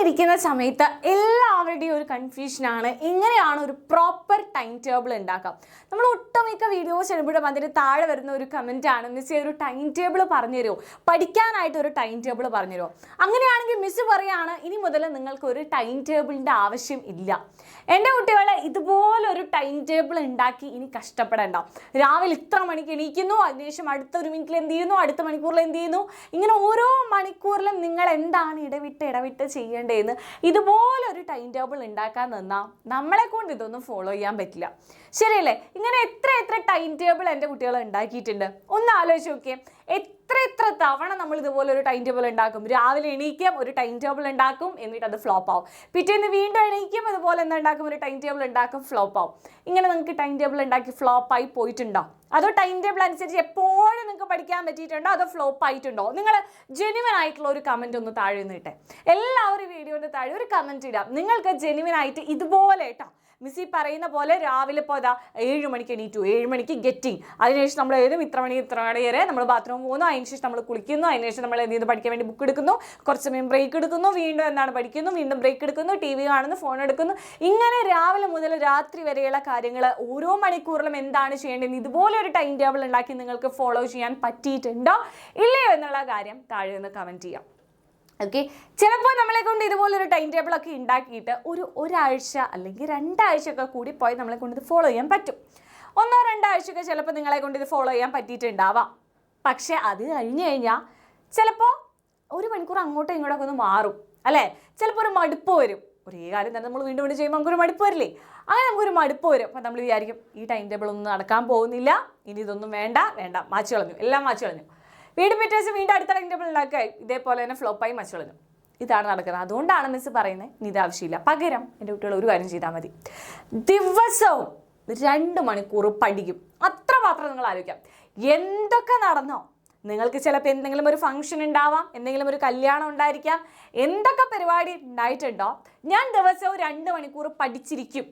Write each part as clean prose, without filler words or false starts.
ഇരിക്കുന്ന സമയത്ത് എല്ലാവരുടെയും ഒരു കൺഫ്യൂഷനാണ് എങ്ങനെയാണ് ഒരു പ്രോപ്പർ ടൈം ടേബിൾ ഉണ്ടാക്കാം. നമ്മൾ ഒട്ടുമിക്ക വീഡിയോസ് ചെയ്യുമ്പോഴും അതിന് താഴെ വരുന്ന ഒരു കമൻറ്റാണ്, മിസ് ഒരു ടൈം ടേബിൾ പറഞ്ഞു തരുമോ, പഠിക്കാനായിട്ട് ഒരു ടൈം ടേബിൾ പറഞ്ഞു തരുമോ. അങ്ങനെയാണെങ്കിൽ മിസ് പറയുകയാണ്, ഇനി മുതൽ നിങ്ങൾക്ക് ഒരു ടൈം ടേബിളിൻ്റെ ആവശ്യം ഇല്ല. എൻ്റെ കുട്ടികളെ ഇതുപോലൊരു ടൈം ടേബിൾ ഉണ്ടാക്കി ഇനി കഷ്ടപ്പെടേണ്ട. രാവിലെ ഇത്ര മണിക്ക് എണീക്കുന്നു, അതിനുശേഷം അടുത്ത ഒരു മിനിറ്റിൽ എന്ത് ചെയ്യുന്നു, അടുത്ത മണിക്കൂറിൽ എന്ത് ചെയ്യുന്നു, ഇങ്ങനെ ഓരോ മണിക്കൂറിലും നിങ്ങൾ എന്താണ് ഇടവിട്ട് ചെയ്യേണ്ടതെന്ന് ഇതുപോലൊരു ടൈം ടേബിൾ ഉണ്ടാക്കാൻ നിന്നാൽ നമ്മളെ കൊണ്ട് ഇതൊന്നും ഫോളോ ചെയ്യാൻ പറ്റില്ല. ശരിയല്ലേ? ഇങ്ങനെ എത്ര ടൈം ടേബിൾ എൻ്റെ കുട്ടികൾ ഉണ്ടാക്കിയിട്ടുണ്ട്. ഒന്ന് ആലോചിച്ച് നോക്കിയേ, എത്ര തവണ നമ്മൾ ഇതുപോലെ ഒരു ടൈം ടേബിൾ ഉണ്ടാക്കും. രാവിലെ എണീക്കും, ഒരു ടൈം ടേബിൾ ഉണ്ടാക്കും, എന്നിട്ട് അത് ഫ്ലോപ്പ് ആവും. പിറ്റേന്ന് വീണ്ടും എണീക്കും, അതുപോലെ എന്താ ഉണ്ടാക്കും, ഒരു ടൈം ടേബിൾ ഉണ്ടാക്കും, ഫ്ലോപ്പ് ആവും. ഇങ്ങനെ നിങ്ങൾക്ക് ടൈം ടേബിൾ ഉണ്ടാക്കി ഫ്ലോപ്പായി പോയിട്ടുണ്ടോ? അതോ ടൈം ടേബിൾ അനുസരിച്ച് എപ്പോഴും നിങ്ങൾക്ക് പഠിക്കാൻ പറ്റിയിട്ടുണ്ടോ, അതോ ഫ്ലോപ്പ് ആയിട്ടുണ്ടോ? നിങ്ങൾ ജെന്യുവൻ ആയിട്ടുള്ള ഒരു കമൻറ്റ് ഒന്ന് താഴെ നിന്നിട്ടെ. എല്ലാവരും വീഡിയോൻ്റെ താഴെ ഒരു കമൻറ്റ് ഇടാം. നിങ്ങൾക്ക് ജെന്യുവൻ ആയിട്ട് ഇതുപോലെ കേട്ടോ, മിസ് ഈ പറയുന്ന പോലെ രാവിലെ ഇപ്പോൾ ഇതാ 7 മണിക്ക് എണീറ്റു, 7 മണിക്ക് ഗെറ്റിംഗ്, അതിനുശേഷം നമ്മൾ ഏതും ഇത്ര മണി വരെ നമ്മൾ ബാത്റൂം പോകുന്നു, അതിനുശേഷം നമ്മൾ കുളിക്കുന്നു, അതിനുശേഷം നമ്മൾ എന്ത് ചെയ്യുന്നു, പഠിക്കാൻ വേണ്ടി ബുക്ക് എടുക്കുന്നു, കുറച്ച് സമയം ബ്രേക്ക് എടുക്കുന്നു, വീണ്ടും എന്താണ് പഠിക്കുന്നു, വീണ്ടും ബ്രേക്ക് എടുക്കുന്നു, TV കാണുന്നു, ഫോൺ എടുക്കുന്നു. ഇങ്ങനെ രാവിലെ മുതൽ രാത്രി വരെയുള്ള കാര്യങ്ങൾ ഓരോ മണിക്കൂറിലും എന്താണ് ചെയ്യേണ്ടത്, ഇതുപോലെ ഒരു ടൈം ടേബിൾ ഉണ്ടാക്കി നിങ്ങൾക്ക് ഫോളോ ചെയ്യാൻ പറ്റിയിട്ടുണ്ടോ ഇല്ലയോ എന്നുള്ള കാര്യം താഴെ നിന്ന് കമൻറ്റ് ചെയ്യാം. ഓക്കെ, ചിലപ്പോൾ നമ്മളെ കൊണ്ട് ഇതുപോലൊരു ടൈം ടേബിളൊക്കെ ഉണ്ടാക്കിയിട്ട് ഒരാഴ്ച അല്ലെങ്കിൽ 2 ആഴ്ചയൊക്കെ കൂടി പോയി നമ്മളെ കൊണ്ട് ഇത് ഫോളോ ചെയ്യാൻ പറ്റും. 1-2 ആഴ്ചയൊക്കെ ചിലപ്പോൾ നിങ്ങളെ കൊണ്ട് ഇത് ഫോളോ ചെയ്യാൻ പറ്റിയിട്ടുണ്ടാവാം. പക്ഷേ അത് കഴിഞ്ഞ് കഴിഞ്ഞാൽ ചിലപ്പോൾ 1 മണിക്കൂർ അങ്ങോട്ടും ഇങ്ങോട്ടൊക്കെ ഒന്ന് മാറും അല്ലേ? ചിലപ്പോൾ ഒരു മടുപ്പ് വരും. ഒരേ കാര്യം തന്നെ നമ്മൾ വീണ്ടും ചെയ്യുമ്പോൾ നമുക്കൊരു മടുപ്പ് വരില്ലേ? അങ്ങനെ നമുക്കൊരു മടുപ്പ് വരും. അപ്പോൾ നമ്മൾ വിചാരിക്കും, ഈ ടൈം ടേബിൾ ഒന്നും നടക്കാൻ പോകുന്നില്ല, ഇനി ഇതൊന്നും വേണ്ട, മാച്ച് കളഞ്ഞു, എല്ലാം മാച്ച് കളഞ്ഞു. വീണ്ടും പിറ്റേഴ്സ് വീണ്ടും അടുത്ത ടൈം ടേബിൾ ഉണ്ടാക്കുക, ഇതേപോലെ തന്നെ ഫ്ലോപ്പായി മാച്ച് കളഞ്ഞു. ഇതാണ് നടക്കുന്നത്. അതുകൊണ്ടാണ് മിസ് പറയുന്നത്, ഇനി ഇത് ആവശ്യമില്ല. പകരം എൻ്റെ കുട്ടികൾ ഒരു കാര്യം ചെയ്താൽ മതി, ദിവസവും 2 മണിക്കൂർ പഠിക്കും. അത്രമാത്രം നിങ്ങൾ ആലോചിക്കാം. എന്തൊക്കെ നടന്നോ, നിങ്ങൾക്ക് ചിലപ്പോൾ എന്തെങ്കിലും ഒരു ഫംഗ്ഷൻ ഉണ്ടാവാം, എന്തെങ്കിലും ഒരു കല്യാണം ഉണ്ടായിരിക്കാം, എന്തൊക്കെ പരിപാടി ഉണ്ടായിട്ടുണ്ടോ, ഞാൻ ദിവസവും 2 മണിക്കൂർ പഠിച്ചിരിക്കും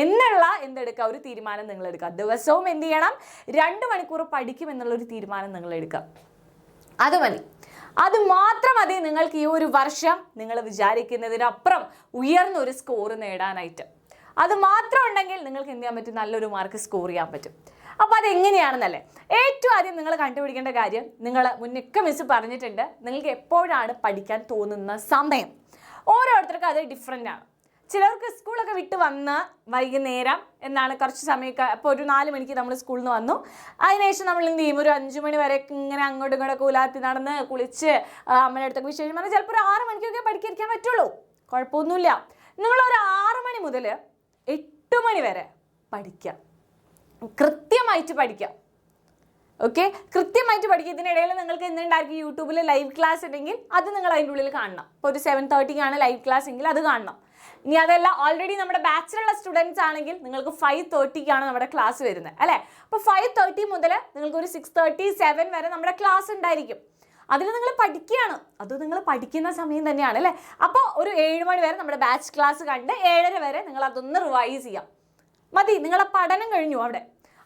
എന്നുള്ള എന്തെടുക്കുക, ഒരു തീരുമാനം നിങ്ങൾ എടുക്കുക. ദിവസവും എന്ത് ചെയ്യണം, 2 മണിക്കൂർ പഠിക്കും എന്നുള്ളൊരു തീരുമാനം നിങ്ങൾ എടുക്കുക. അത് മതി, അത് മാത്രം മതി നിങ്ങൾക്ക് ഈ ഒരു വർഷം നിങ്ങൾ വിചാരിക്കുന്നതിനപ്പുറം ഉയർന്നൊരു സ്കോർ നേടാനായിട്ട്. അത് മാത്രം ഉണ്ടെങ്കിൽ നിങ്ങൾക്ക് എന്ത് ചെയ്യാൻ പറ്റും, നല്ലൊരു മാർക്ക് സ്കോർ ചെയ്യാൻ പറ്റും. അപ്പോൾ അതെങ്ങനെയാണെന്നല്ലേ, ഏറ്റവും ആദ്യം നിങ്ങൾ കണ്ടുപിടിക്കേണ്ട കാര്യം, നിങ്ങൾ മുന്നൊക്കെ മിസ് പറഞ്ഞിട്ടുണ്ട്, നിങ്ങൾക്ക് എപ്പോഴാണ് പഠിക്കാൻ തോന്നുന്ന സമയം. ഓരോരുത്തർക്കും അത് ഡിഫറെൻ്റ് ആണ്. ചിലർക്ക് സ്കൂളൊക്കെ വിട്ട് വന്ന് വൈകുന്നേരം എന്താണ് കുറച്ച് സമയമൊക്കെ, ഇപ്പോൾ ഒരു 4 മണിക്ക് നമ്മൾ സ്കൂളിൽ നിന്ന് വന്നു, അതിനുശേഷം നമ്മൾ എന്ത് ചെയ്യും, ഒരു 5 മണി വരെ ഇങ്ങനെ അങ്ങോട്ടും ഇങ്ങോട്ടൊക്കെ ഉലാത്തി നടന്ന് കുളിച്ച് അമ്മയുടെ അടുത്തൊക്കെ വിശേഷം പറഞ്ഞാൽ ചിലപ്പോൾ ഒരു 6 മണിക്കൊക്കെ പഠിക്കാൻ പറ്റുള്ളൂ. കുഴപ്പമൊന്നുമില്ല. നിങ്ങളൊരു 6 മണി മുതൽ 8 മണി വരെ പഠിക്കുക, കൃത്യമായിട്ട് പഠിക്കുക. ഓക്കെ, കൃത്യമായിട്ട് പഠിക്കുക. ഇതിനിടയിൽ നിങ്ങൾക്ക് എന്തുണ്ടായിരിക്കും, യൂട്യൂബിൽ ലൈവ് ക്ലാസ് ഉണ്ടെങ്കിൽ അത് നിങ്ങൾ അതിൻ്റെ ഉള്ളിൽ കാണണം. ഇപ്പോൾ ഒരു 7:30 ലൈവ് ക്ലാസ് എങ്കിൽ അത് കാണണം. ഇനി അതല്ല, ഓൾറെഡി നമ്മുടെ ബാച്ചിലുള്ള സ്റ്റുഡൻസ് ആണെങ്കിൽ നിങ്ങൾക്ക് 5:30 നമ്മുടെ ക്ലാസ് വരുന്നത് അല്ലേ? അപ്പോൾ 5:30 മുതൽ നിങ്ങൾക്ക് ഒരു 6:30, 7 വരെ നമ്മുടെ ക്ലാസ് ഉണ്ടായിരിക്കും. അതിൽ നിങ്ങൾ പഠിക്കുകയാണ്, അത് നിങ്ങൾ പഠിക്കുന്ന സമയം തന്നെയാണ് അല്ലേ? അപ്പോൾ ഒരു 7 മണി വരെ നമ്മുടെ ബാച്ച് ക്ലാസ് കണ്ട് 7:30 വരെ നിങ്ങൾ അതൊന്ന് റിവൈസ് ചെയ്യാം. മതി, നിങ്ങളെ പഠനം കഴിഞ്ഞു അവിടെ.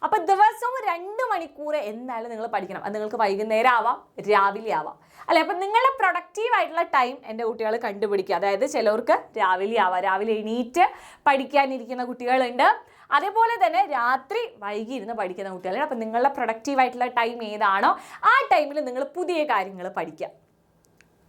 അപ്പോൾ ദിവസവും 2 മണിക്കൂർ എന്തായാലും നിങ്ങൾ പഠിക്കണം. അത് നിങ്ങൾക്ക് വൈകുന്നേരം ആവാം, രാവിലെ ആവാം അല്ലേ? അപ്പം നിങ്ങളുടെ പ്രൊഡക്റ്റീവ് ആയിട്ടുള്ള ടൈം എൻ്റെ കുട്ടികൾ കണ്ടുപിടിക്കുക. അതായത് ചിലർക്ക് രാവിലെ ആവാം, രാവിലെ എണീറ്റ് പഠിക്കാനിരിക്കുന്ന കുട്ടികളുണ്ട്. അതേപോലെ തന്നെ രാത്രി വൈകി ഇരുന്ന് പഠിക്കുന്ന കുട്ടികളുണ്ട്. അപ്പം നിങ്ങളുടെ പ്രൊഡക്റ്റീവ് ആയിട്ടുള്ള ടൈം ഏതാണോ ആ ടൈമിൽ നിങ്ങൾ പുതിയ കാര്യങ്ങൾ പഠിക്കുക.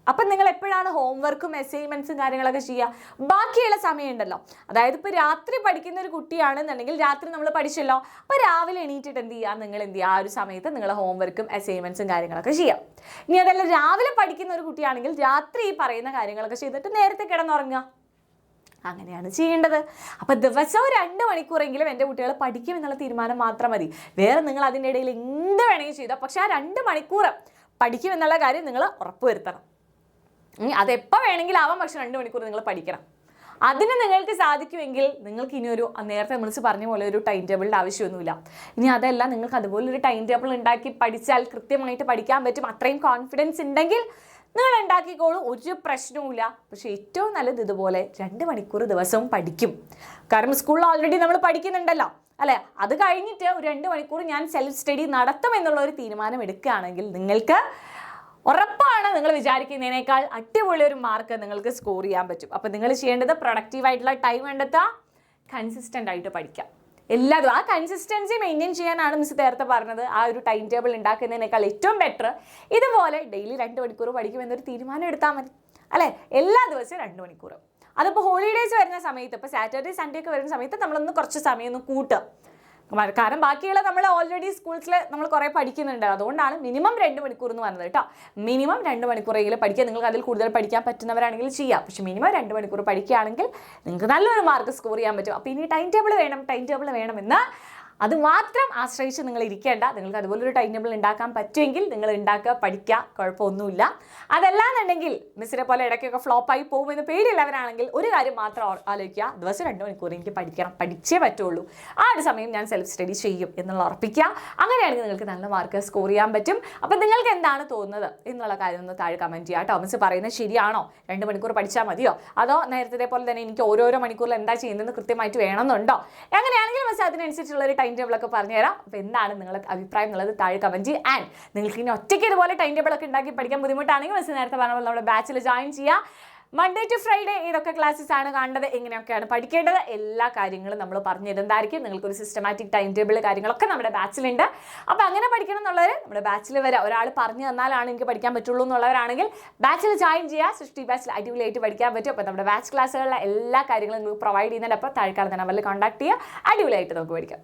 അപ്പം നിങ്ങൾ എപ്പോഴാണ് ഹോംവർക്കും അസൈൻമെൻറ്റ്സും കാര്യങ്ങളൊക്കെ ചെയ്യുക? ബാക്കിയുള്ള സമയം ഉണ്ടല്ലോ, അതായത് ഇപ്പോൾ രാത്രി പഠിക്കുന്ന ഒരു കുട്ടിയാണെന്നുണ്ടെങ്കിൽ രാത്രി നമ്മൾ പഠിച്ചല്ലോ, അപ്പോൾ രാവിലെ എണീറ്റിട്ട് എന്ത് ചെയ്യുക, നിങ്ങൾ എന്ത് ചെയ്യുക, ആ ഒരു സമയത്ത് നിങ്ങൾ ഹോംവർക്കും അസൈൻമെൻറ്റ്സും കാര്യങ്ങളൊക്കെ ചെയ്യാം. ഇനി അതല്ല രാവിലെ പഠിക്കുന്ന ഒരു കുട്ടിയാണെങ്കിൽ രാത്രി ഈ പറയുന്ന കാര്യങ്ങളൊക്കെ ചെയ്തിട്ട് നേരത്തെ കിടന്നുറങ്ങുക. അങ്ങനെയാണ് ചെയ്യേണ്ടത്. അപ്പോൾ ദിവസവും 2 മണിക്കൂറെങ്കിലും എൻ്റെ കുട്ടികൾ പഠിക്കും എന്നുള്ള തീരുമാനം മാത്രം മതി. വേറെ നിങ്ങൾ അതിൻ്റെ ഇടയിൽ എന്ത് വേണമെങ്കിൽ ചെയ്തോ, പക്ഷേ ആ 2 മണിക്കൂർ പഠിക്കും എന്നുള്ള കാര്യം നിങ്ങൾ ഉറപ്പുവരുത്തണം. അതെപ്പോൾ വേണമെങ്കിലാവാം, പക്ഷെ 2 മണിക്കൂർ നിങ്ങൾ പഠിക്കണം. അതിന് നിങ്ങൾക്ക് സാധിക്കുമെങ്കിൽ നിങ്ങൾക്ക് ഇനിയൊരു നേരത്തെ നമ്മൾ പറഞ്ഞ പോലെ ഒരു ടൈം ടേബിളിൻ്റെ ആവശ്യമൊന്നുമില്ല. ഇനി അതല്ല, നിങ്ങൾക്ക് അതുപോലൊരു ടൈം ടേബിൾ ഉണ്ടാക്കി പഠിച്ചാൽ കൃത്യമായിട്ട് പഠിക്കാൻ പറ്റും, അത്രയും കോൺഫിഡൻസ് ഉണ്ടെങ്കിൽ നിങ്ങൾ ഉണ്ടാക്കിക്കോളൂ, ഒരു പ്രശ്നവുമില്ല. പക്ഷേ ഏറ്റവും നല്ലത് ഇതുപോലെ 2 മണിക്കൂർ ദിവസവും പഠിക്കും. കാരണം സ്കൂളിൽ ഓൾറെഡി നമ്മൾ പഠിക്കുന്നുണ്ടല്ലോ അല്ലേ? അത് കഴിഞ്ഞിട്ട് ഒരു 2 മണിക്കൂർ ഞാൻ സെൽഫ് സ്റ്റഡി നടത്തും എന്നുള്ള ഒരു തീരുമാനം എടുക്കുകയാണെങ്കിൽ നിങ്ങൾക്ക് ഉറപ്പാണ് നിങ്ങൾ വിചാരിക്കുന്നതിനേക്കാൾ അടിപൊളി ഒരു മാർക്ക് നിങ്ങൾക്ക് സ്കോർ ചെയ്യാൻ പറ്റും. അപ്പോൾ നിങ്ങൾ ചെയ്യേണ്ടത് പ്രൊഡക്റ്റീവായിട്ടുള്ള ടൈം കണ്ടെത്തുക, കൺസിസ്റ്റൻ്റ് ആയിട്ട് പഠിക്കാം. എല്ലാതും ആ കൺസിസ്റ്റൻസി മെയിൻറ്റെയിൻ ചെയ്യാനാണ് മിസ് നേരത്തെ പറഞ്ഞത്. ആ ഒരു ടൈം ടേബിൾ ഉണ്ടാക്കുന്നതിനേക്കാൾ ഏറ്റവും ബെറ്റർ ഇതുപോലെ ഡെയിലി 2 മണിക്കൂർ പഠിക്കുമെന്നൊരു തീരുമാനം എടുത്താൽ മതി അല്ലേ. എല്ലാ ദിവസവും 2 മണിക്കൂർ. അതിപ്പോൾ ഹോളിഡേയ്സ് വരുന്ന സമയത്ത്, ഇപ്പോൾ സാറ്റർഡേ സൺഡേ ഒക്കെ വരുന്ന സമയത്ത് നമ്മളൊന്ന് കുറച്ച് സമയം ഒന്ന് കൂട്ടുക. കാരണം ബാക്കിയുള്ള നമ്മൾ ഓൾറെഡി സ്കൂൾസിൽ നമ്മൾ കുറേ പഠിക്കുന്നുണ്ട്. അതുകൊണ്ടാണ് മിനിമം 2 മണിക്കൂർ എന്ന് പറഞ്ഞത് കേട്ടോ. മിനിമം 2 മണിക്കൂറെങ്കിലും പഠിക്കുക. നിങ്ങൾക്ക് അതിൽ കൂടുതൽ പഠിക്കാൻ പറ്റുന്നവരാണെങ്കിൽ ചെയ്യാം. പക്ഷേ മിനിമം 2 മണിക്കൂർ പഠിക്കുകയാണെങ്കിൽ നിങ്ങൾക്ക് നല്ലൊരു മാർക്ക് സ്കോർ ചെയ്യാൻ പറ്റും. അപ്പോൾ ഇനി ടൈം ടേബിൾ വേണമെന്ന് അത് മാത്രം ആശ്രയിച്ച് നിങ്ങൾ ഇരിക്കേണ്ട. നിങ്ങൾക്ക് അതുപോലൊരു ടൈം ടേബിൾ ഉണ്ടാക്കാൻ പറ്റുമെങ്കിൽ നിങ്ങൾ ഉണ്ടാക്കുക, പഠിക്കുക, കുഴപ്പമൊന്നുമില്ല. അതല്ലാന്നുണ്ടെങ്കിൽ മിസ്സിനെ പോലെ ഇടയ്ക്കൊക്കെ ഫ്ലോപ്പായി പോകുമെന്ന് പേടിയുള്ളവരാണെങ്കിൽ ഒരു കാര്യം മാത്രം ആലോചിക്കുക, ദിവസം 2 മണിക്കൂർ എനിക്ക് പഠിച്ചേ പറ്റുള്ളൂ. ആ ഒരു സമയം ഞാൻ സെൽഫ് സ്റ്റഡി ചെയ്യും എന്നുള്ള ഉറപ്പിക്കുക. അങ്ങനെയാണെങ്കിൽ നിങ്ങൾക്ക് നല്ല മാർക്ക് സ്കോർ ചെയ്യാൻ പറ്റും. അപ്പോൾ നിങ്ങൾക്ക് എന്താണ് തോന്നുന്നത് എന്നുള്ള കാര്യം ഒന്ന് താഴെ കമൻറ്റ് ചെയ്യുക കേട്ടോ. മിസ് പറയുന്നത് ശരിയാണോ? 2 മണിക്കൂർ പഠിച്ചാൽ മതിയോ? അതോ നേരത്തെ പോലെ തന്നെ എനിക്ക് ഓരോരോ മണിക്കൂറിൽ എന്താ ചെയ്യുന്നതെന്ന് കൃത്യമായിട്ട് വേണമെന്നുണ്ടോ? അങ്ങനെയാണെങ്കിൽ മിസ് അതിനനുസരിച്ചുള്ളൊരു ടൈം ടേബിളൊക്കെ പറഞ്ഞുതരാം. അപ്പോൾ എന്താണ് നിങ്ങളുടെ അഭിപ്രായം എന്നുള്ളത് താഴെ കമൻറ്റ് ചെയ്യുക. ആൻഡ് നിങ്ങൾക്ക് ഇനി ഒറ്റയ്ക്ക് ഇതുപോലെ ടൈം ടേബിളൊക്കെ ഉണ്ടാക്കി പഠിക്കാൻ ബുദ്ധിമുട്ടാണെങ്കിൽ മിസ് നേരത്തെ പറഞ്ഞ പോലെ നമ്മുടെ ബാച്ചിൽ ജോയിൻ ചെയ്യുക. മൺഡേ ടു ഫ്രൈഡേ ഏതൊക്കെ ക്ലാസ്സസ് ആണ് കാണേണ്ടത്, എങ്ങനെയൊക്കെയാണ് പഠിക്കേണ്ടത്, എല്ലാ കാര്യങ്ങളും നമ്മൾ പറഞ്ഞു തരുന്നതായിരിക്കും. നിങ്ങൾക്കൊരു സിസ്റ്റമാറ്റിക് ടൈം ടേബിൾ കാര്യങ്ങളൊക്കെ നമ്മുടെ ബാച്ചിലുണ്ട്. അപ്പോൾ അങ്ങനെ പഠിക്കണം എന്നുള്ളവർ നമ്മുടെ ബാച്ചിൽ വരാം. ഒരാൾ പറഞ്ഞു തന്നാലാണ് എനിക്ക് പഠിക്കാൻ പറ്റുള്ളൂ എന്നുള്ളവരാണെങ്കിൽ ബാച്ചിൽ ജോയിൻ ചെയ്യുക. സൃഷ്ടി ബാച്ചിൽ അടിപൊളിയായിട്ട് പഠിക്കാൻ പറ്റും. അപ്പോൾ നമ്മുടെ ബാച്ച് ക്ലാസ്സുകളിലെ എല്ലാ കാര്യങ്ങളും നിങ്ങൾക്ക് പ്രൊവൈഡ് ചെയ്യുന്നുണ്ട്. അപ്പോൾ താഴെ കാണുന്ന നമ്പറിൽ കോൺടാക്ട് ചെയ്യുക. അടിപൊളിയായിട്ട് നമുക്ക് പഠിക്കാം.